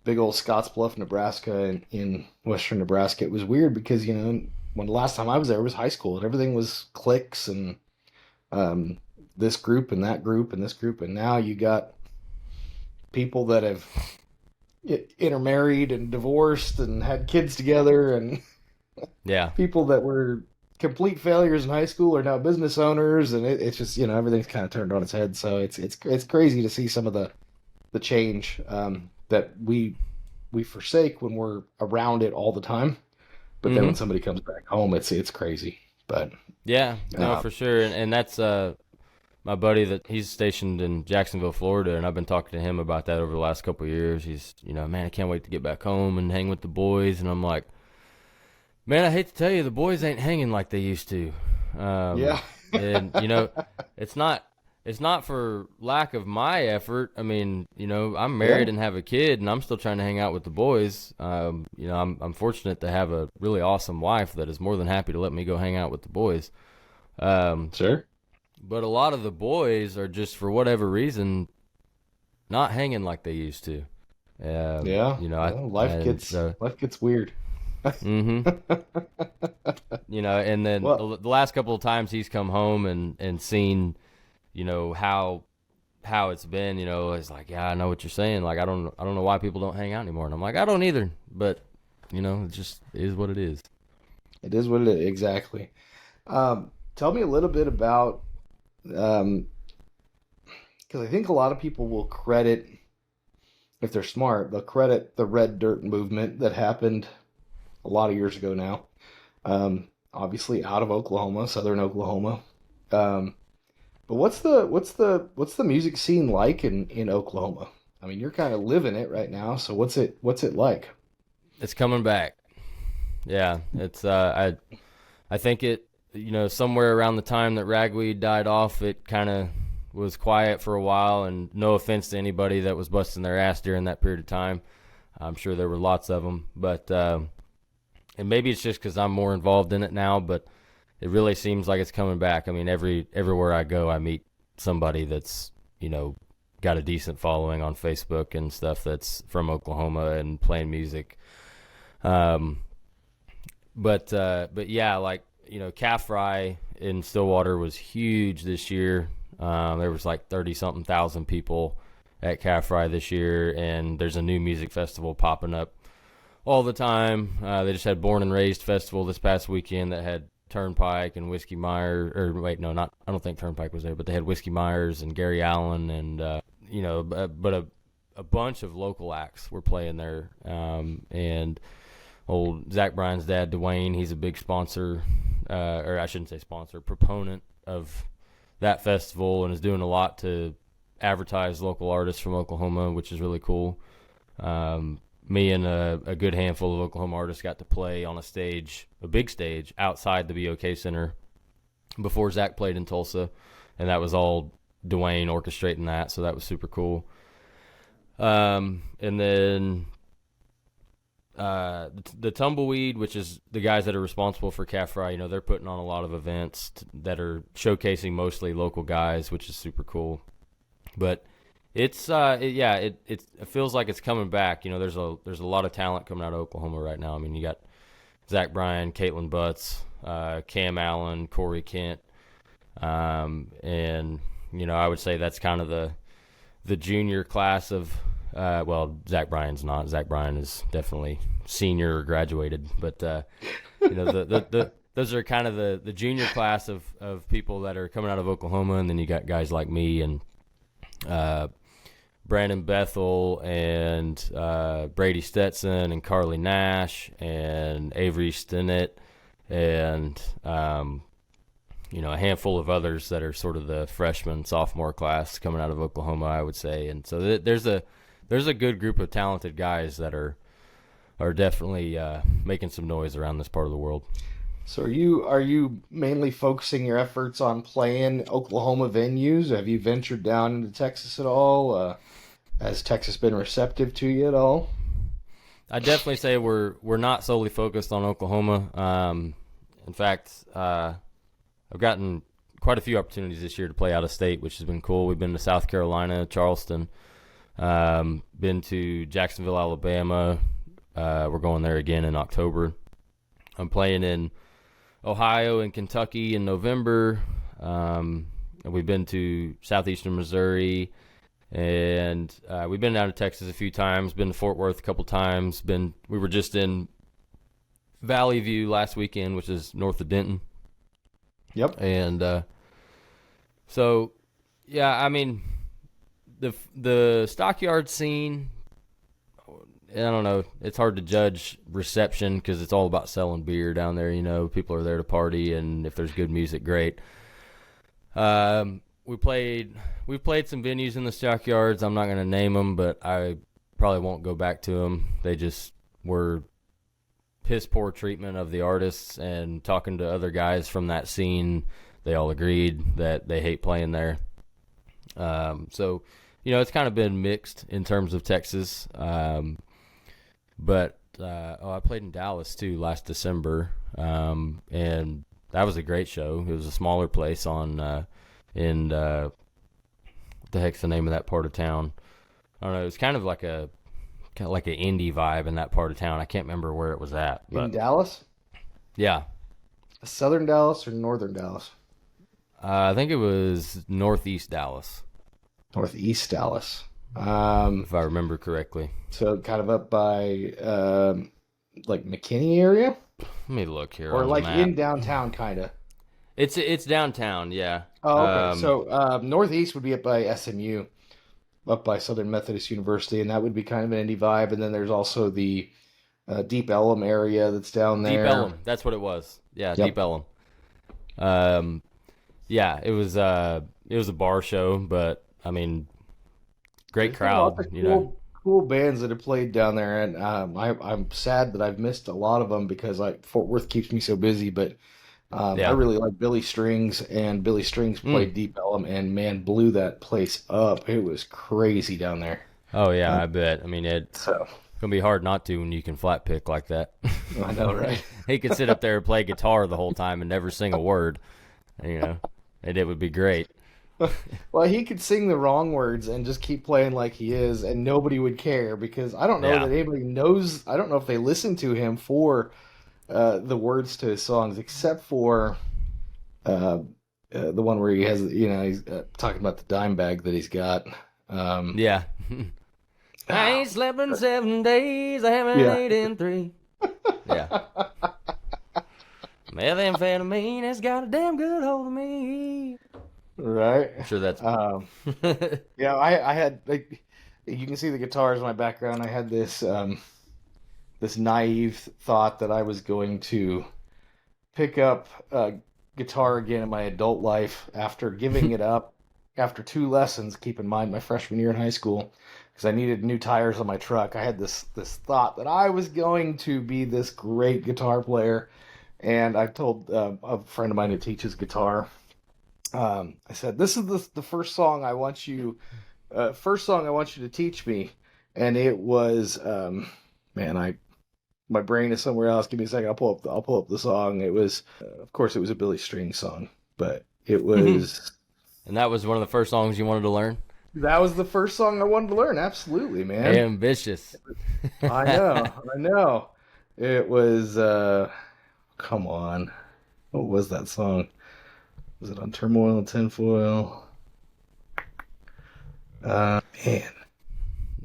big old Scottsbluff, Nebraska, in western Nebraska. It was weird because when the last time I was there was high school and everything was cliques and um, this group and that group and this group, and now you got people that have intermarried and divorced and had kids together, and yeah, people that were complete failures in high school are now business owners, and it's just everything's kind of turned on its head. So it's crazy to see some of the change that we forsake when we're around it all the time. But then when mm-hmm. somebody comes back home, it's crazy. But Yeah, no, uh, for sure. And that's my buddy that he's stationed in Jacksonville, Florida, and I've been talking to him about that over the last couple of years. He's, man, I can't wait to get back home and hang with the boys. And I'm like, man, I hate to tell you, the boys ain't hanging like they used to. yeah, And it's not it's not for lack of my effort. I mean, I'm yeah, married and have a kid, and I'm still trying to hang out with the boys. I'm fortunate to have a really awesome wife that is more than happy to let me go hang out with the boys. Um, sure, but a lot of the boys are just, for whatever reason, not hanging like they used to. yeah. I Well, and so life gets weird. hmm and then Well, the last couple of times he's come home and seen, how it's been, it's like, yeah, I know what you're saying. Like, I don't know why people don't hang out anymore. And I'm like, I don't either. But, it just is what it is. it is what it is. Exactly. Tell me a little bit about um, because I think a lot of people will credit, if they're smart, they'll credit the red dirt movement that happened a lot of years ago now. Obviously out of Oklahoma, southern Oklahoma. Um, but what's the music scene like in Oklahoma? I mean, you're kind of living it right now, so what's it like? It's coming back. Yeah. I think it, somewhere around the time that ragweed died off, it kind of was quiet for a while. And no offense to anybody that was busting their ass during that period of time. I'm sure there were lots of them. But, and maybe it's just because I'm more involved in it now, but it really seems like it's coming back. I mean, everywhere I go, I meet somebody that's, got a decent following on Facebook and stuff that's from Oklahoma and playing music. Um, but yeah, like, calf fry in Stillwater was huge this year. There was like 30 something thousand people at calf fry this year, and there's a new music festival popping up all the time. They just had Born and Raised Festival this past weekend that had Turnpike and Whiskey Myers. Or wait, no, not. I don't think Turnpike was there, but they had Whiskey Myers and Gary Allen, and but a bunch of local acts were playing there. And old Zach Bryan's dad, Dwayne, he's a big sponsor, or I shouldn't say sponsor, proponent of that festival, and is doing a lot to advertise local artists from Oklahoma, which is really cool. Me and a good handful of Oklahoma artists got to play on a big stage outside the BOK Center before Zach played in Tulsa, and that was all Dwayne orchestrating that, so that was super cool. And then the Tumbleweed, which is the guys that are responsible for Calf Fry, they're putting on a lot of events that are showcasing mostly local guys, which is super cool. But it feels like it's coming back. There's a lot of talent coming out of Oklahoma right now. I mean, you got Zach Bryan, Caitlin Butts, Cam Allen, Corey Kent, and I would say that's kind of the junior class of. Zach Bryan's not. Zach Bryan is definitely senior or graduated, but those are kind of the junior class of people that are coming out of Oklahoma, and then you got guys like me and Brandon Bethel and Brady Stetson and Carly Nash and Avery Stinnett and a handful of others that are sort of the freshman, sophomore class coming out of Oklahoma, I would say. And so there's a good group of talented guys that are definitely making some noise around this part of the world. So are you mainly focusing your efforts on playing Oklahoma venues? Have you ventured down into Texas at all? Has Texas been receptive to you at all? I definitely say we're not solely focused on Oklahoma. In fact, I've gotten quite a few opportunities this year to play out of state, which has been cool. We've been to South Carolina, Charleston, been to Jacksonville, Alabama. We're going there again in October. I'm playing in Ohio and Kentucky in November. We've been to southeastern Missouri, and we've been down to Texas a few times. Been to Fort Worth a couple times. We were just in Valley View last weekend, which is north of Denton. Yep. And so, yeah, I mean, the stockyard scene, I don't know. It's hard to judge reception because it's all about selling beer down there. People are there to party, and if there's good music, great. We've played some venues in the stockyards. I'm not going to name them, but I probably won't go back to them. They just were piss poor treatment of the artists, and talking to other guys from that scene, they all agreed that they hate playing there. So, it's kind of been mixed in terms of Texas. But I played in Dallas too last December, and that was a great show. It was a smaller place what the heck's the name of that part of town? I don't know. It was kind of like an indie vibe in that part of town. I can't remember where it was at. But, in Dallas? Yeah. Southern Dallas or northern Dallas? I think it was northeast Dallas. Northeast Dallas. If I remember correctly. So kind of up by like McKinney area? Let me look here. Or on like the map. in downtown kind of. It's downtown, yeah. Oh, okay. So northeast would be up by SMU, up by Southern Methodist University, and that would be kind of an indie vibe. And then there's also the Deep Ellum area that's down there. Deep Ellum, that's what it was. Yeah, Yep. Deep Ellum. Yeah, it was a bar show, but I mean, great There's crowd. lots of cool bands that have played down there, and I'm sad that I've missed a lot of them because Fort Worth keeps me so busy. But Yeah. I really like Billy Strings, and Billy Strings played Deep Ellum, and man, blew that place up. It was crazy down there. Oh yeah, I bet. I mean, it's So gonna be hard not to when you can flat pick like that. I know, right? He could sit up there and play guitar the whole time and never sing a word, and it would be great. Well, he could sing the wrong words and just keep playing like he is, and nobody would care because I don't know Yeah. that anybody knows. I don't know if they listen to him for the words to his songs, except for the one where he has, he's talking about the dime bag that he's got. Yeah. I ain't slept in 7 days. I haven't Yeah. ate in 3. Yeah. Methamphetamine has got a damn good hold of me. Right. I'm sure that's. Um, yeah, I had like you can see the guitars in my background. I had this naive thought that I was going to pick up guitar again in my adult life after giving it up after 2 lessons. Keep in mind, my freshman year in high school, because I needed new tires on my truck. I had this thought that I was going to be this great guitar player, and I told a friend of mine who teaches guitar. I said, "This is the first song I want you to teach me," and it was, man, I my brain is somewhere else. Give me a second. I'll pull up the song. It was, of course, it was a Billy String song, but it And was that was one of the first songs you wanted to learn? that was the first song I wanted to learn. Absolutely, man. Ambitious. I know, I know. It was, come on, what was that song? Was it on Turmoil and Tinfoil? Man,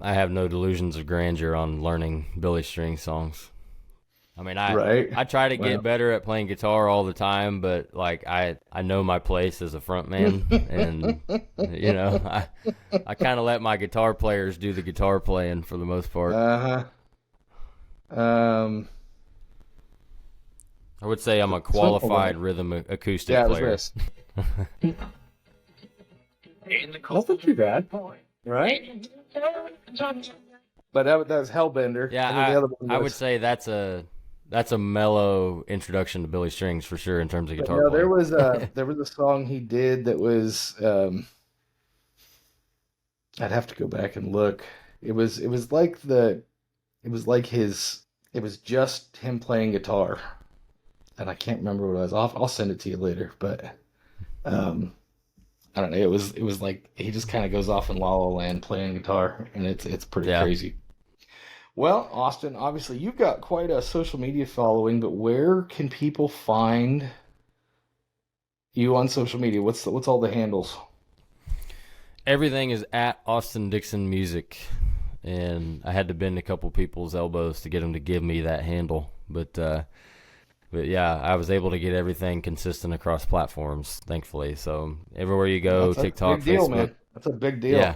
I have no delusions of grandeur on learning Billy String songs. I mean, right? I try to get Well, better at playing guitar all the time, but like I know my place as a front man, and I kind of let my guitar players do the guitar playing for the most part. uh-huh. Um, I would say I'm a Simple qualified one. rhythm acoustic Yeah, it was player. this. Nothing too bad, right? But that was Hellbender, Yeah, and then the other one I would was. say that's a mellow introduction to Billy Strings for sure in terms of But guitar no, playing. there was a song he did that was. I'd have to go back and look. It was like it was like his it was just him playing guitar, and I can't remember what it was. I'll send it to you later, but um, I don't know. It was like he just kind of goes off in La La Land playing guitar, and it's pretty Yeah. crazy. Well, Austin, obviously you've got quite a social media following, but where can people find you on social media? What's all the handles? Everything is at Austin Dixon Music, and I had to bend a couple people's elbows to get them to give me that handle. But yeah, I was able to get everything consistent across platforms, thankfully. So everywhere you go, That's a TikTok, big deal, Facebook, man. That's a big deal. yeah,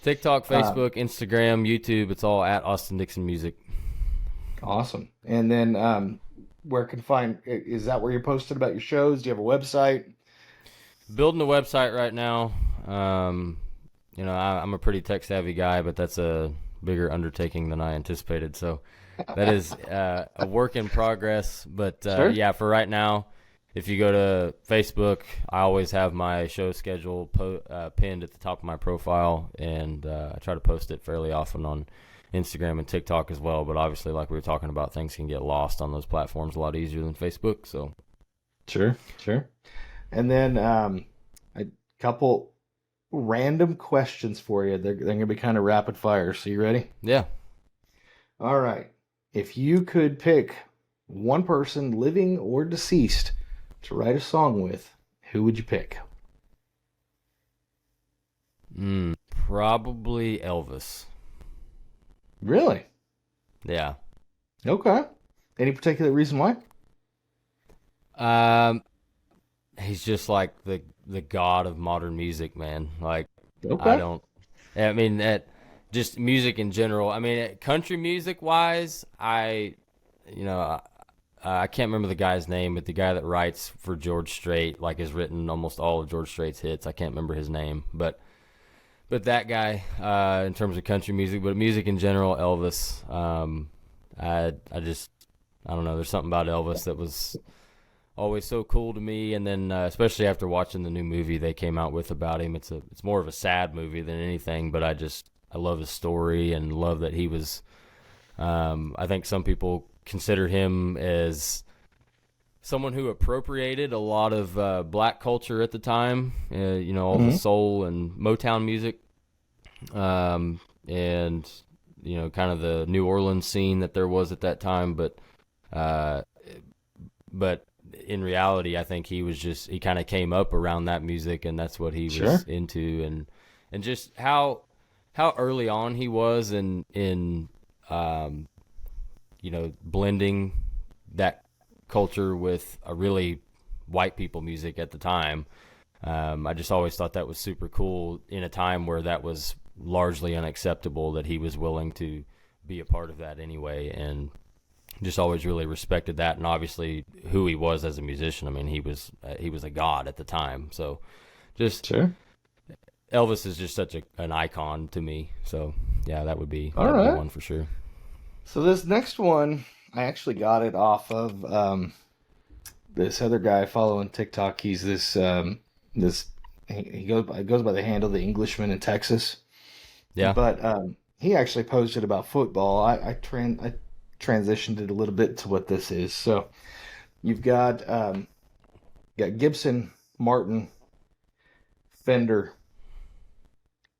TikTok, Uh, Facebook, Instagram, YouTube, it's all at Austin Dixon Music. awesome. And then where can find is that where you're posted about your shows? Do you have a website? Building a website right now. Um, I'm a pretty tech savvy guy, but that's a bigger undertaking than I anticipated. So that is a work in progress. But Sure. yeah, for right now, if you go to Facebook, I always have my show schedule pinned at the top of my profile, and I try to post it fairly often on Instagram and TikTok as well. But obviously, like we were talking about, things can get lost on those platforms a lot easier than Facebook. So Sure, sure. And then a couple random questions for you. They're going to be kind of rapid fire. So you ready? yeah. All right. If you could pick one person, living or deceased, to write a song with, who would you pick? Probably Elvis. Really? Yeah. Okay. Any particular reason why? Um, he's just like the god of modern music, man. Like I Okay. don't. I mean that just music in general. I mean country music wise, you know I can't remember the guy's name, but the guy that writes for George Strait like has written almost all of George Strait's hits. I can't remember his name, but that guy in terms of country music, but music in general, Elvis. I just I don't know. There's something about Elvis that was always so cool to me. And then especially after watching the new movie they came out with about him, it's more of a sad movie than anything. But I love his story and love that he was. I think some people consider him as someone who appropriated a lot of black culture at the time. All the Hmm. soul and Motown music, and kind of the New Orleans scene that there was at that time. Uh, but in reality, I think he kind of came up around that music, and that's what he Sure. was into, and just how how early on he was in blending that culture with a really white people music at the time. I just always thought that was super cool in a time where that was largely unacceptable, that he was willing to be a part of that anyway, and just always really respected that, and obviously who he was as a musician. I mean, he was a god at the time. So just Sure. Elvis is just such an icon to me. So yeah, All that would be right. one for sure. So this next one, I actually got it off of this other guy I follow on TikTok. He's this he goes by the handle the Englishman in Texas, Yeah. but he actually posted about football. I transitioned it a little bit to what this is. So you've got Gibson, Martin, Fender,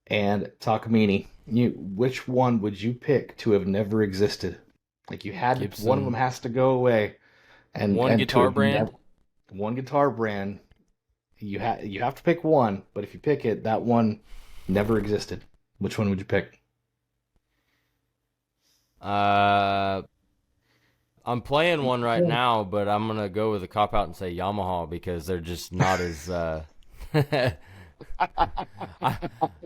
and Takamine. Which one would you pick to have never existed? Like you had to, one of them Gibson. has to go away, One and to guitar have never brand. one guitar brand. You have to pick one, but if you pick it, that one never existed. Which one would you pick? Uh, I'm playing one right now, but I'm gonna go with a cop out and say Yamaha because they're just not as. I,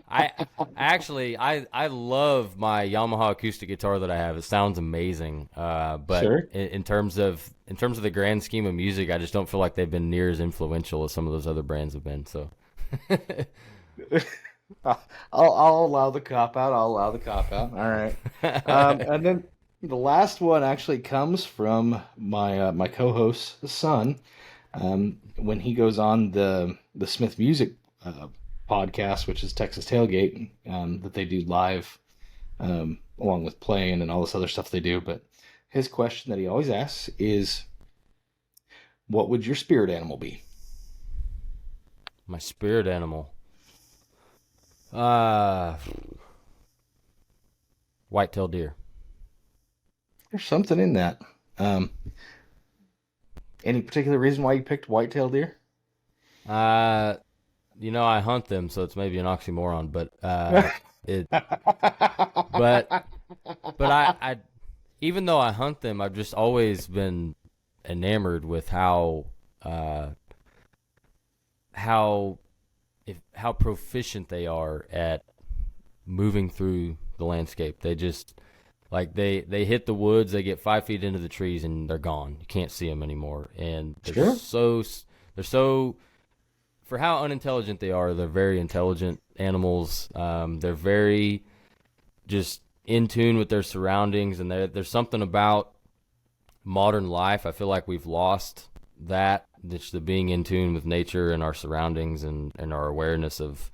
I actually I love my Yamaha acoustic guitar that I have. It sounds amazing. But Sure. in terms of the grand scheme of music, I just don't feel like they've been near as influential as some of those other brands have been. So I'll allow the cop out. I'll allow the cop out. All right. And then the last one actually comes from my co-host's son. When he goes on the Smith Music podcast, which is Texas Tailgate, that they do live, along with playing and all this other stuff they do. But his question that he always asks is, "What would your spirit animal be?" my spirit animal, uh, white-tailed deer. There's something in that. Um, any particular reason why you picked white-tailed deer? Uh, I hunt them, so it's maybe an oxymoron, but it, but I even though I hunt them, I've just always been enamored with uh, how how proficient they are at moving through the landscape. They just like they hit the woods, they get 5 feet into the trees, and they're gone. You can't see them anymore, and Sure. they're so for how unintelligent they are. They're very intelligent animals. They're very just in tune with their surroundings, and there's something about modern life. I feel like we've lost that, just the being in tune with nature and our surroundings, and our awareness of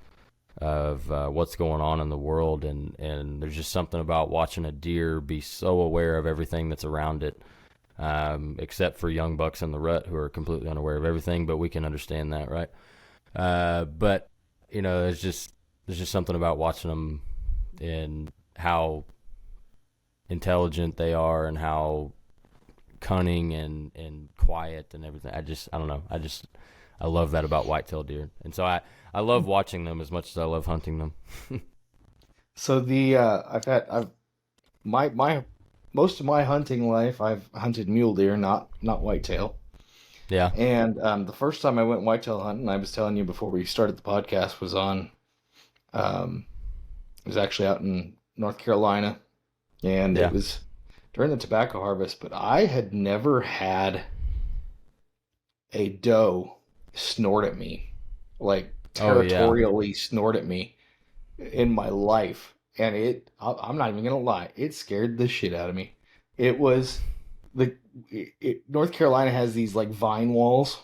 what's going on in the world. And there's just something about watching a deer be so aware of everything that's around it, except for young bucks in the rut who are completely unaware of everything, but we can understand that, right? But there's just something about watching them and how intelligent they are and how cunning and quiet and everything. I don't know. I love that about white-tailed deer. And so I love watching them as much as I love hunting them. So I've my most of my hunting life I've hunted mule deer, not whitetail. Yeah. And the first time I went whitetail hunting, I was telling you before we started the podcast, um, it was actually out in North Carolina, and it Yeah. was during the tobacco harvest. But I had never had a doe snort at me, like Oh yeah. territorially snort at me in my life. And I'm not even gonna lie, it scared the shit out of me. It was the North Carolina has these like vine walls,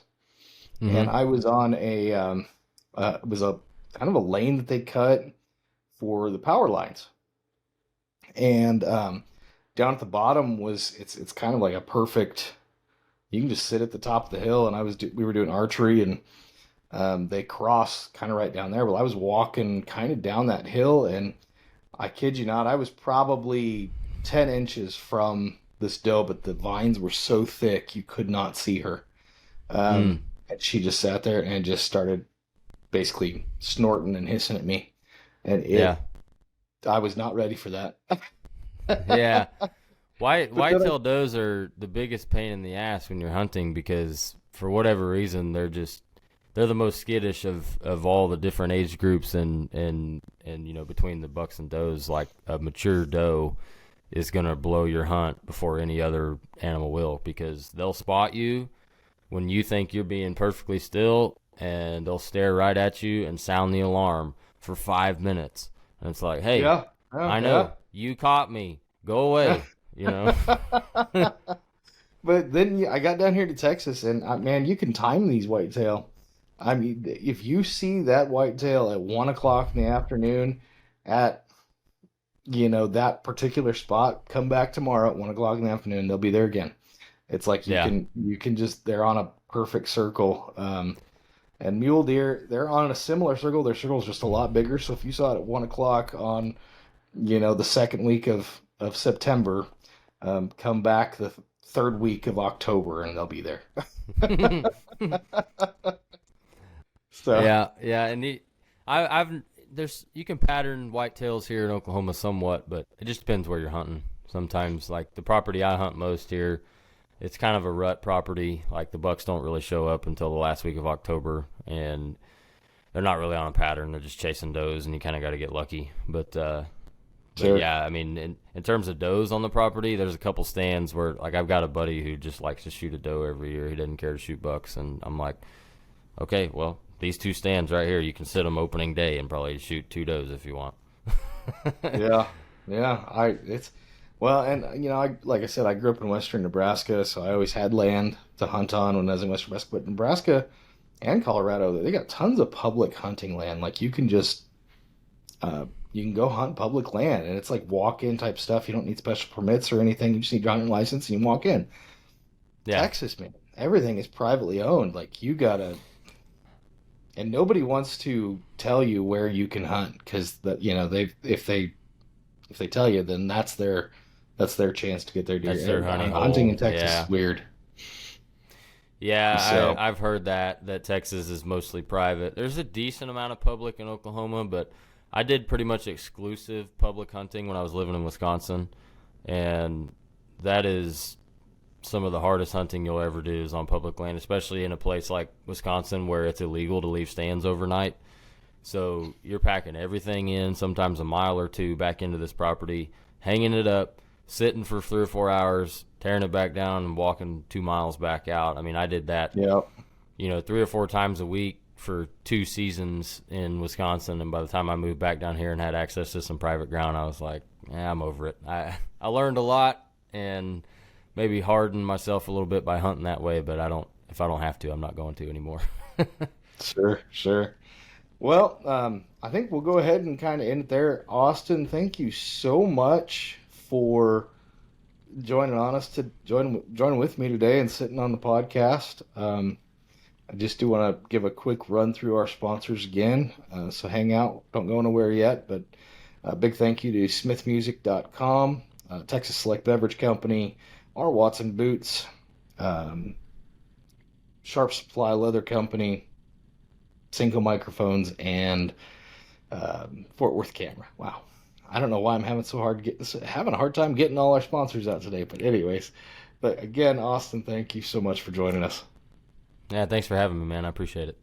and Mhm. I was on it was a kind of a lane that they cut for the power lines, and down at the bottom was it's kind of like a perfect. You can just sit at the top of the hill, and we were doing archery, and they cross kind of right down there. Well, I was walking kind of down that hill, and I kid you not, I was probably 10 inches from this doe, but the vines were so thick you could not see her. Mm. And she just sat there and just started basically snorting and hissing at me. And Yeah. I was not ready for that. Yeah. But then Whitetail does are the biggest pain in the ass when you're hunting because for whatever reason they're the most skittish of all the different age groups and between the bucks and does, like a mature doe is gonna blow your hunt before any other animal will, because they'll spot you when you think you're being perfectly still, and they'll stare right at you and sound the alarm for 5 minutes. And it's like, hey, yeah, I yeah, know you caught me. Go away. You know. yeah. But then I got down here to Texas, and man, you can time these whitetail. I mean, if you see that whitetail at 1 o'clock in the afternoon at that particular spot, come back tomorrow at 1 o'clock in the afternoon. They'll be there again. It's like you Yeah. can you can just they're on a perfect circle. And mule deer, they're on a similar circle. Their circle's just a lot bigger. So if you saw it at 1 o'clock on the second week of September, come back the third week of October, and they'll be there. So Yeah, yeah, and I've there's you can pattern whitetails here in Oklahoma somewhat, but it just depends where you're hunting. Sometimes, like the property I hunt most here, it's kind of a rut property. Like the bucks don't really show up until the last week of October, and they're not really on a pattern. They're just chasing does, and you kind of got to get lucky. But sure, yeah, I mean, in terms of does on the property, there's a couple stands where, like, I've got a buddy who just likes to shoot a doe every year. He doesn't care to shoot bucks, and I'm like, okay, well, these two stands right here, you can sit them opening day and probably shoot two does if you want. yeah, yeah. It's well, and I like I said, I grew up in western Nebraska, so I always had land to hunt on when I was in western Nebraska. But Nebraska and Colorado, they got tons of public hunting land. Like you can go hunt public land, and it's like walk-in type stuff. You don't need special permits or anything. You just need your hunting license, and you walk in. Yeah, Texas, man, everything is privately owned. Like you gotta, and nobody wants to tell you where you can hunt because they if they tell you, then that's their chance to get their that's deer. their hunting Hunting hole. in Texas Yeah. is weird. Yeah, So I've heard that Texas is mostly private. There's a decent amount of public in Oklahoma, but I did pretty much exclusive public hunting when I was living in Wisconsin, and that is some of the hardest hunting you'll ever do is on public land, especially in a place like Wisconsin where it's illegal to leave stands overnight. So you're packing everything in, sometimes a mile or two back into this property, hanging it up, sitting for 3 or 4 hours, tearing it back down, and walking 2 miles back out. I mean, I did that, yeah, 3 or 4 times a week for 2 seasons in Wisconsin. And by the time I moved back down here and had access to some private ground, I was like, I'm over it. I learned a lot and maybe hardened myself a little bit by hunting that way, but if I don't have to, I'm not going to anymore. sure, sure. Well, I think we'll go ahead and kind of end it there. Austin, thank you so much for joining with me today and sitting on the podcast. I just do want to give a quick run through our sponsors again. So hang out, don't go nowhere yet. But a big thank you to smithmusic.com, Texas Select Beverage Company, our Watson Boots, um, Sharp Supply Leather Company, Cinco Microphones, and Fort Worth Camera. Wow. I don't know why I'm having a hard time getting all our sponsors out today. But anyways, but again, Austin, thank you so much for joining us. Yeah, thanks for having me, man. I appreciate it.